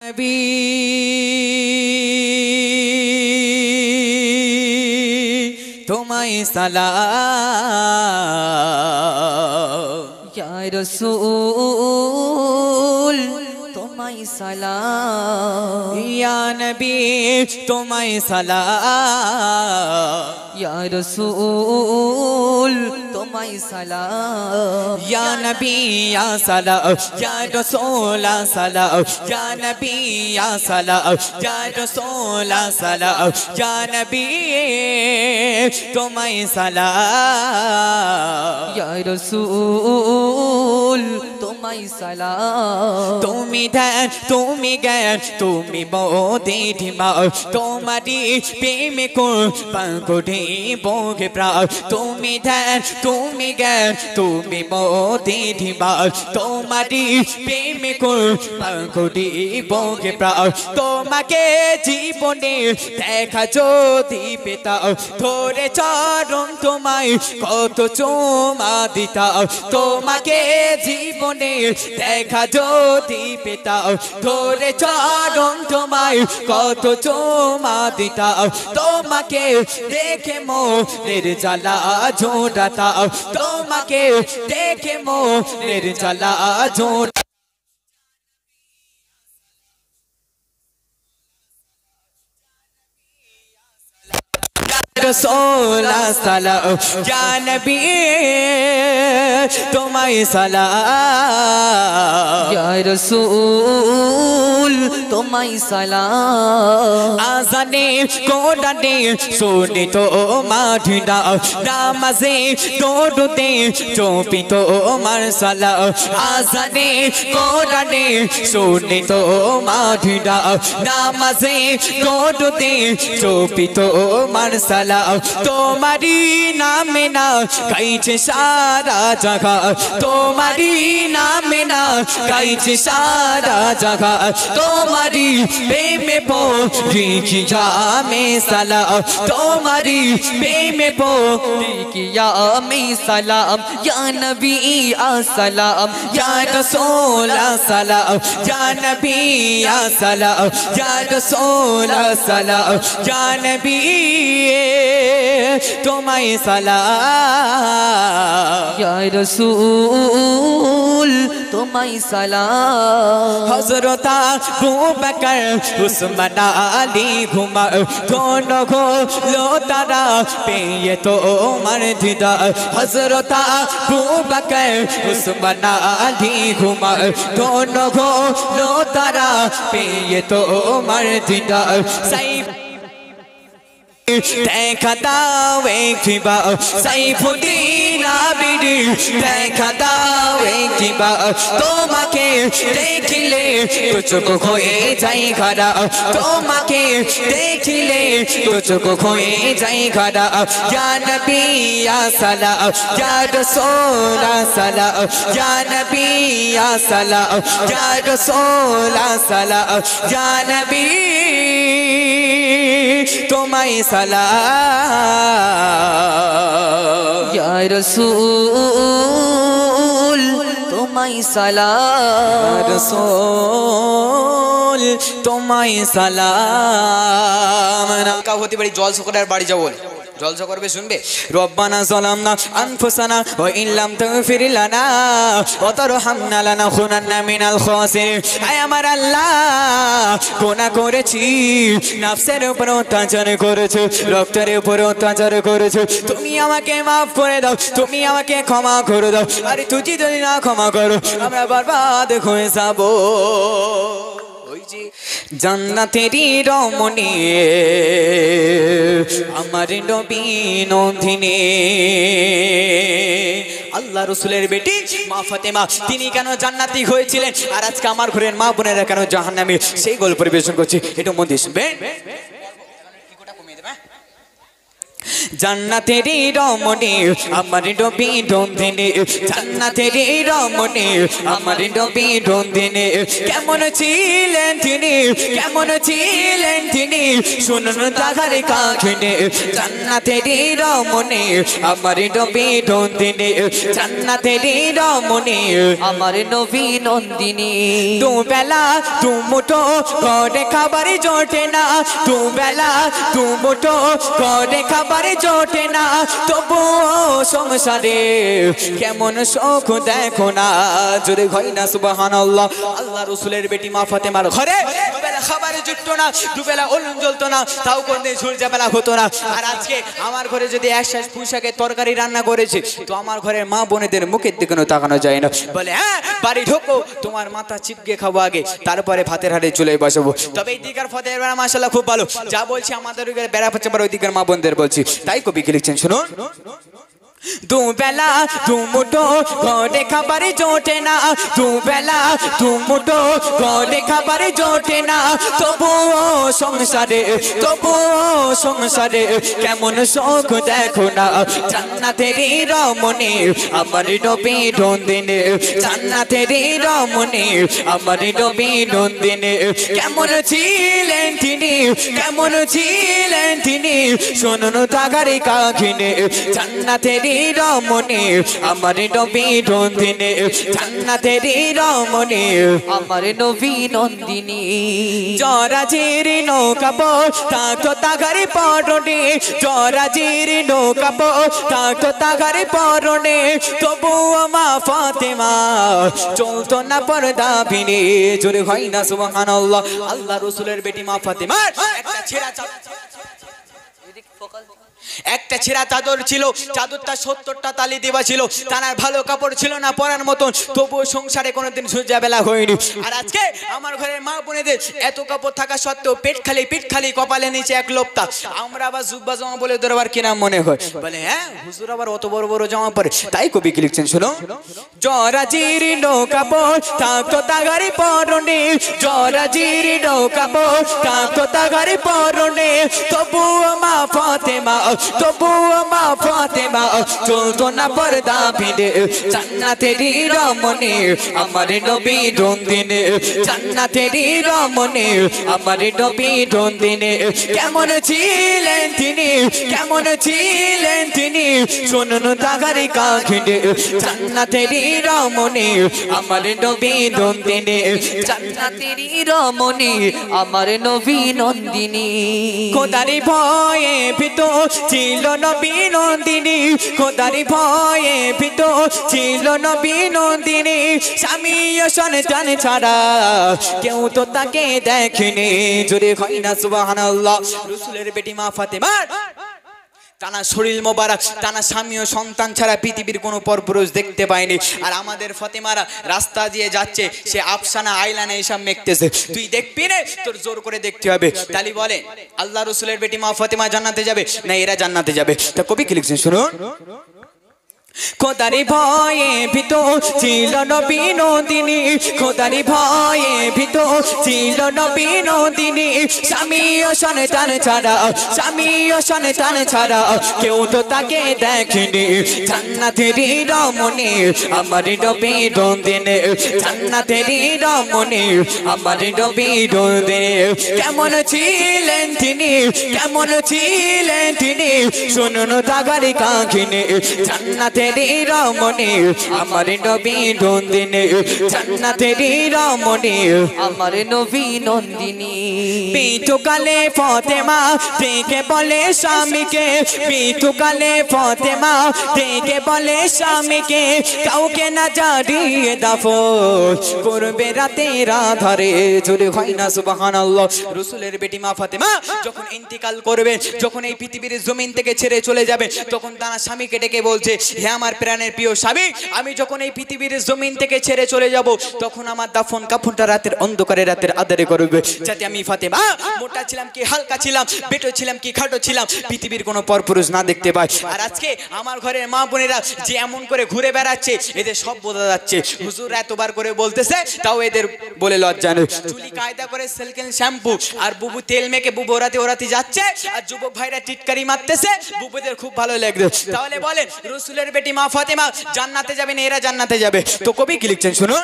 নবী তোমায় সালাম ইয়া রাসূল তোমায় সালাম ইয়া নবী তোমায় সালাম ইয়া রাসূল তোমায় সালাম ইয়া নবী ইয়া সালাম ইয়া রাসূল সালাম ইয়া নবী ইয়া সালাম ইয়া রাসূল সালাম ইয়া নবী তোমায় সালাম ইয়া রাসূল তোমায় সালাম তুমি ধ্যান তুমি জ্ঞান তুমি মোদের মা তোমারি প্রেমে পাগড়ি বোগে প্রাণ তুমি ধ্যান তুমি জ্ঞান তুমি মোদের মা তোমারি প্রেমে পাগড়ি বোগে প্রাণ তোমাকে জীবনে দেখা যদি পেতাম ধরে চরণ তোমায় কত চুমা দিতাম তোমাকে জীবনে দেখা যদি পেতাম ধরে চরণ তোমায় কত চুমা দিতাম তোমাকে দেখে মনের জ্বালা জোড়াতাম তোমাকে দেখে মনের জ্বালা জোড়া रसूल सलाम या नबी तुम्हाय सलाम या रसूल तुम्हाय सलाम आज़ाने कोराने सुने तो माठिना नामाज़े दोड़ते चोपी तो मार सलाम आज़ाने कोराने सुने तो माठिना नामाज़े दोड़ते चोपी तो मार सलाम तुम्हारी नामे ना गाइছে সারা জায়গা তোমারি নামে না গাইছে সারা জায়গা তোমারি প্রেমে পড়ি কিয়া মে সালাম তোমারি প্রেমে পড়ি কিয়া মে সালাম ইয়া নবী আসসালাম ইয়া রাসূল আসসালাম ইয়া নবী আসসালাম ইয়া রাসূল আসসালাম ইয়া নবী তোমায় সালাম ইয়া রাসূল তোমায় সালাম হযরত আবু বকর উসমান আলী ঘুমা दोनों को लो तारा पे ये तो मर दिदा हज़रत अबू बकर उस्मान अली घुमा दोनों को लो तारा पे ये तो मर दिदा सही দেখা দাও একবার সাইফুদ্দিন আবিদি দেখা দাও একবার তোমাকে দেখিলে তুঝকো হয়ে যাই খারা তোমাকে দেখিলে তুঝকো হয়ে যাই খারা ইয়া নবী ইয়া সালাম ইয়া রাসূল সালাম ইয়া নবী ইয়া সালাম ইয়া রাসূল সালাম ইয়া নবী তোমায় সালাম ইয়া রাসূল তোমায় সালাম রাসূল তোমায় সালাম নাকা হতে পারি জল সকলের বাড়ি যাও জলসা করবে শুনবে রব্বানা যালামনা আনফুসানা ওয়া ইন লাম তাগফির লানা ওয়া তারহামনা লানাকুনান্না মিনাল খাসিরিন আয় আমার আল্লাহ গুনাহ করেছি নফসের উপর অত্যাচার করেছি রক্তের উপর অত্যাচার করেছি তুমি আমাকে maaf করে দাও তুমি আমাকে ক্ষমা করে দাও আরে তুই যদি না ক্ষমা করো আমরা বরবাদ হয়ে যাব জান্নাতেরি রমণী আমার নবী নন্দিনী আল্লাহ রাসূলের বেটি মা ফাতেমা তিনি কেন জান্নাতি হয়েছিলেন আর আজকে আমার ঘরের মা বোনেরা কেন জাহান্নামী সেই গল্প পরিবেশন করছি একটু মন দিয়ে শুনবেন জান্নাতেরই রমণী আমার নবী নন্দিনী, জান্নাতেরই রমণী আমার নবী নন্দিনী। কেমন ছিলেন তিনি, কেমন ছিলেন তিনি, শুনুন তাহার কাহিনী। জান্নাতেরই রমণী আমার নবী নন্দিনী, জান্নাতেরই রমণী আমার নবী নন্দিনী। দুবেলা দুমুঠো ঘরে খাবার জোটে না, দুবেলা দুমুঠো ঘরে খাবার জোটে না, তবুও সংসারে কেমন শোক দেখো না। জোরে হয় না সুবহানাল্লাহ। আল্লাহ রসুলের বেটি মা ফাতেমার ঘরে দুবেলা খাবার জুটতো না, দুবেলা ওলন জ্বলতো না, তাও কোনদিন সূর্য বেলা হতো না। আর আজকে আমার ঘরে যদি এক শ্বাস পুঁইশাকের তরকারি রান্না করেছে, তো আমার ঘরের মা বোনেদের মুখের দিকে তাকানো যায় না। বলে হ্যাঁ বাড়ি ঢোকো, তোমার মাথা চিপকে খাবো আগে, তারপরে ভাতের হাড়ে চলে বসাবো। তবে এই দিকার ফতের বেড়া মাশাআল্লাহ খুব ভালো, যা বলছি আমাদের বেড়া পাচ্ছে ওই দিকের মা বোনদের বলছি, তাই কবি কি লিখছেন শুনুন। দুবেলা দুমুঠো ঘরে খাবার জোটে না, দুবেলা দুমুঠো ঘরে খাবার জোটে না, তবুও সংসারে, তবুও সংসারে কেমন শোক দেখো না। জান্নাতেরই রমণী আমার নবী নন্দিনী, জান্নাতেরই রমণী আমার নবী নন্দিনী। কেমন ছিলেন তিনি, কেমন ছিলেন তিনি, শুনুন তাহার কাহিনী। জান্নাতেরই রমণী আমার নবী নন্দিনী, জান্নাতেরই রমণী আমার নবী নন্দিনী। জরাজির নৌকা থাকতো তাহার পরনে, জরাজির নৌকা থাকতো তাহার পরনে, তবুও মা ফাতেমা চলতো না পর্দা ভিনে। জোরে হয় না সুবহানাল্লাহ। আল্লাহ রসুলের বেটি মা ফাতেমা একটা ছেঁড়া একটা ছেঁড়া চাদর ছিল, চাদরটা 70টা তালি দেওয়া ছিল, তার ভালো কাপড় ছিল না পরার মতন, তবুও সংসারে কোনোদিন সূর্যা বেলা হয়নি। আর আজকে আমার ঘরের মা বোনেদের এত কাপড় থাকা সত্ত্বেও পেট খালি কপালে নিচে এক লোপতা। আমরা আবার জুব্বা জামা বলে দরবার কিনা মনে হয়, বলে হ্যাঁ হুজুর আবার অত বড় বড় জামা পরে, তাই কবি কি লিখছেন শুনো। জরাজির নৌকা থাকতো তাহার পরনে, জরাজির নৌকা থাকতো তাহার পরনে, তবুও মা ফাতেমা, তবুও মা ফাতেমা চলতো না পর্দা ভিনে। জান্নাতেরই রমণী আমার নবী নন্দিনী, জান্নাতেরই রমণী আমার নবী নন্দিনী। কেমন ছিলেন তিনি, কেমন ছিলেন তিনি, শুনুন তাহার কাহিনী। জান্নাতেরই রমণী আমার নবী নন্দিনী, জান্নাতেরই রমণী আমার নবী নন্দিনী। খোদারি ভয়ে ভিতর ছিল নবী নন্দিনী, খোদারি ভয়ে ভিতর ছিল নবী নন্দিনী। স্বামী ও সন্তান ছাড়া কেউ তো তাকে দেখেনি। জোরে হয় না সুবহানাল্লাহ। রসুলের বেটি মা ফাতেমা টানা শরীর মোবারক, টানা স্বামী ও সন্তান ছাড়া পৃথিবীর কোনো পরপুরুষ দেখতে পায়নি। আর আমাদের ফাতেমারা রাস্তা দিয়ে যাচ্ছে, সে আফসানা আইলানে এসব মেখতেছে, তুই দেখবি না, তোর জোর করে দেখতে হবে। তালি বলে আল্লাহ রসুলের বেটি মা ফাতেমা জান্নাতে যাবে না এরা জান্নাতে যাবে? তা কবি কি লিখছেন শুনুন। খোদারি ভয়ে ভিতর ছিল নবী নন্দিনী, খোদারি ভয়ে ভিতর ছিল নবী নন্দিনী। স্বামী ও সন্তান ছাড়া, স্বামী ও সন্তান ছাড়া কেউ তো তাকে দেখেনি। জান্নাতেরই রমণী আমার নবী নন্দিনী, জান্নাতেরই রমণী আমার নবী নন্দিনী। কেমন ছিলেন তিনি, কেমন ছিলেন তিনি, শুনুন তাহার কাহিনী। জান্নাতেরই রমণী আমার নবী নন্দিনী, জান্নাতেরই রমণী আমার নবী নন্দিনী। মৃত্যুকালে ফাতেমা ডেকে বলে স্বামীকে, মৃত্যুকালে ফাতেমা ডেকে বলে স্বামীকে, কাউকে না জানিয়ে দাফন করবে রাতের আধারে। জোরে হয় না সুবহানাল্লাহ। রসুলের বেটি মা ফাতেমা যখন ইন্তিকাল করবে, যখন এই পৃথিবীর জমিন থেকে ছেড়ে চলে যাবে, তখন তারা স্বামীকে ডেকে বলছে, হে আমার প্রাণের প্রিয় স্বামী, আমি যখন এই পৃথিবীর জমিন থেকে ছেড়ে চলে যাব, তখন আমার দাফন কাফনটা রাতের অন্ধকারে রাতের আধারে করবে, যাতে আমি ফাতেমা মোটা ছিলাম কি হালকা ছিলাম, বেটো ছিলাম কি খাটো ছিলাম, পৃথিবীর কোনো পরপুরুষ না দেখতে পায়। আর আজকে আমার ঘরের মা বোনেরা যে এমন করে ঘুরে বেড়াচ্ছে, এদের সব বোঝা যাচ্ছে। হুজুর এতবার করে বলতেছে, তাও এদের বলে লজ্জা নেই। চুলি কায়দা করে সিল্কেন শ্যাম্পু আর বুবু তেল মেখে বুবু ওরাতে যাচ্ছে, আর যুবক ভাইরা টিটকারি মারতেছে, বুবুদের খুব ভালো লাগবে। তাহলে বলেন, রসুলের বেটি মা ফাতেমা জান্নাতে যাবে না এরা জান্নাতে যাবে? তো কবি কি লিখছেন শুনুন।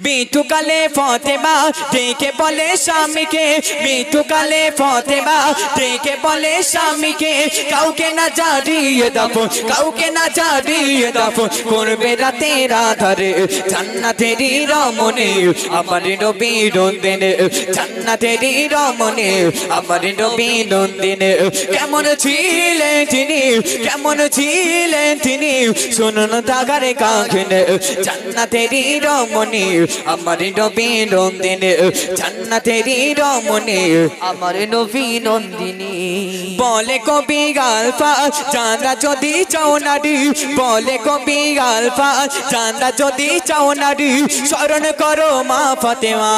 বিতুকালে ফাতেমা ডেকে বলে স্বামীকে, বিতুকালে ফাতেমা ডেকে বলে স্বামীকে, কাউকে না জানিয়ে দাও, কাউকে না জানিয়ে দাও, করবে রাতের আধারে জান্নাতেরই রমণী আমার নবী নন্দিনী, জান্নাতেরই রমণী আমার নবী নন্দিনী। কেমন ছিলেন তিনি, কেমন ছিলেন তিনি, শুনুন তাগারে কাঁখনে, জান্নাতেরই রমণী আমার নবী নন্দিনী, জান্নাতেরই রমণী আমার নবী নন্দিনী। বলে কবি গালফা জানা যদি চাও নারী, বলে কবি গালফা জানা যদি চাও নারী, স্মরণ করো মা ফাতেমা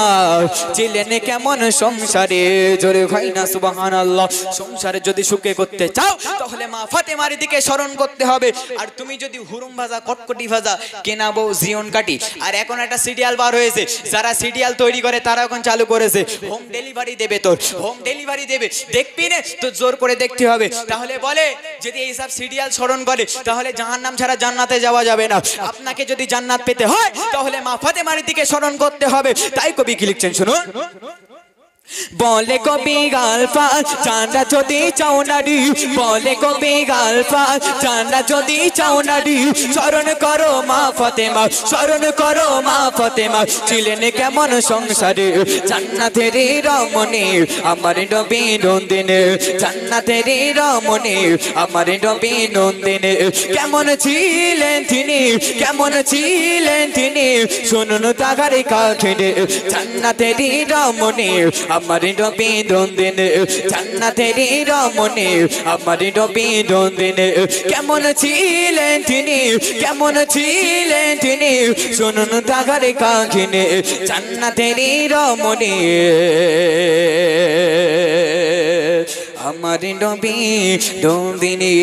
ছিলেন কেমন সংসারে। জোরে ভাই না সুবহানাল্লাহ। সংসারে যদি সুখে করতে চাও, তাহলে মা ফাতেমার দিকে স্মরণ করতে হবে। আর তুমি যদি হুরুম ভাজা কটকটি ভাজা কেনাবো জিয়ন কাটি, আর এখন একটা সিরিয়াল বার হয়েছে, যারা সিরিয়াল তৈরি করে তারা এখন চালু করেছে হোম ডেলিভারি দেবে, তোর হোম ডেলিভারি দেবে, দেখবি না তো জোর করে দেখতে হবে। তাহলে বলে যদি এইসব সিরিয়াল স্মরণ করে, তাহলে জাহান্নাম ছাড়া জান্নাতে যাওয়া যাবে না। আপনাকে যদি জান্নাত পেতে হয়, তাহলে মা ফাতেমার দিকে স্মরণ করতে হবে। তাই কবি কি লিখছেন শুনুন। বলে কবি গালফা জানা যদি চাও নারী, বলে কবি গালফা জানা যদি চাও নারী, স্মরণ করো মা ফাতেমা, স্মরণ করো মা ফাতেমা ছিলেন কেমন সংসারে, জান্নাতেরই রমণী আমার নবী নন্দিনী, জান্নাতেরই রমণী আমার নবী নন্দিনী। কেমন ছিলেন তিনি, কেমন ছিলেন তিনি, শুনুন তাগারে কাঁখনে, জান্নাতেরই রমণী আমার নবী নন্দিনী, জান্নাতেরই রমণী আমার নবী নন্দিনী। কেমন ছিলেন তিনি, কেমন ছিলেন তিনি, শুনুন তাগারে কাঁখনে, জান্নাতেরই রমণী আমার নবী নন্দিনী।